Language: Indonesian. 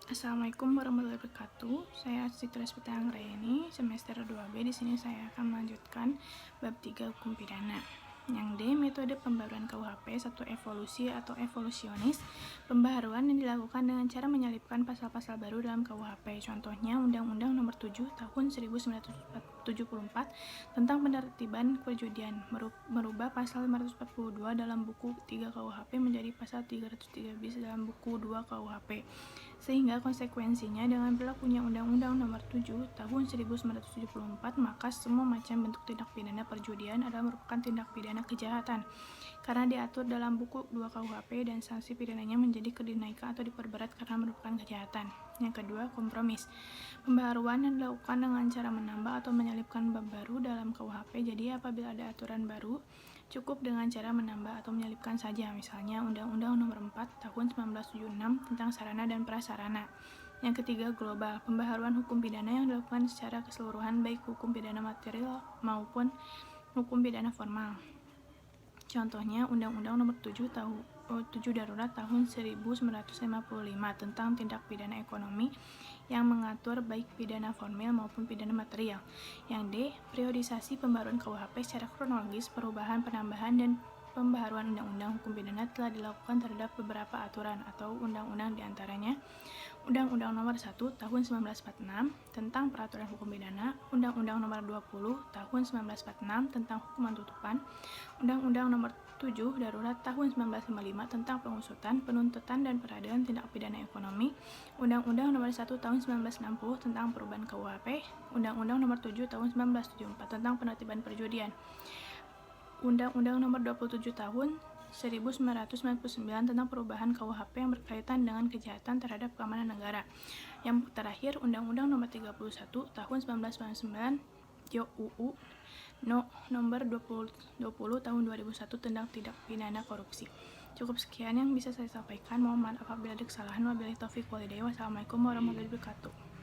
Assalamualaikum warahmatullahi wabarakatuh. Saya Citra Spita Anggraini, semester 2B. Di sini saya akan melanjutkan bab 3 hukum pidana. Yang D, metode pembaruan KUHP, satu evolusi atau evolusionis. Pembaharuan yang dilakukan dengan cara menyelipkan pasal-pasal baru dalam KUHP. Contohnya Undang-Undang Nomor 7 Tahun 1974 tentang penertiban perjudian, merubah pasal 542 dalam buku 3 KUHP menjadi pasal 303 bis dalam buku 2 KUHP. Sehingga konsekuensinya dengan berlakunya Undang-Undang Nomor 7 Tahun 1974, maka semua macam bentuk tindak pidana perjudian adalah merupakan tindak pidana kejahatan karena diatur dalam buku 2 KUHP dan sanksi pidananya menjadi dinaikkan atau diperberat karena merupakan kejahatan. Yang kedua, kompromis. Pembaharuan yang dilakukan dengan cara menambah atau menyelipkan bab baru dalam KUHP. Jadi apabila ada aturan baru, cukup dengan cara menambah atau menyelipkan saja, misalnya Undang-Undang Nomor 4 Tahun 1976 tentang sarana dan prasarana. Yang ketiga, global. Pembaharuan hukum pidana yang dilakukan secara keseluruhan, baik hukum pidana material maupun hukum pidana formal. Contohnya Undang-Undang Nomor 7 Darurat Tahun 1955 tentang tindak pidana ekonomi yang mengatur baik pidana formil maupun pidana material. Yang D, periodisasi pembaruan KUHP secara kronologis. Perubahan, penambahan, dan pembaharuan undang-undang hukum pidana telah dilakukan terhadap beberapa aturan atau undang-undang, diantaranya Undang-Undang Nomor 1 Tahun 1946 tentang peraturan hukum pidana, Undang-Undang Nomor 20 Tahun 1946 tentang hukuman tutupan, Undang-Undang Nomor 7 Darurat Tahun 1955 tentang pengusutan, penuntutan, dan peradilan tindak pidana ekonomi, Undang-Undang Nomor 1 Tahun 1960 tentang perubahan KUHP, Undang-Undang Nomor 7 Tahun 1974 tentang penertiban perjudian, Undang-Undang Nomor 27 Tahun 1999 tentang perubahan KUHP yang berkaitan dengan kejahatan terhadap keamanan negara. Yang terakhir, Undang-Undang Nomor 31 Tahun 1999 UU Nomor 20 Tahun 2001 tentang tindak pidana korupsi. Cukup sekian yang bisa saya sampaikan. Mohon maaf apabila ada kesalahan. Wabillahi taufiq walhidayah. Wassalamualaikum warahmatullahi wabarakatuh.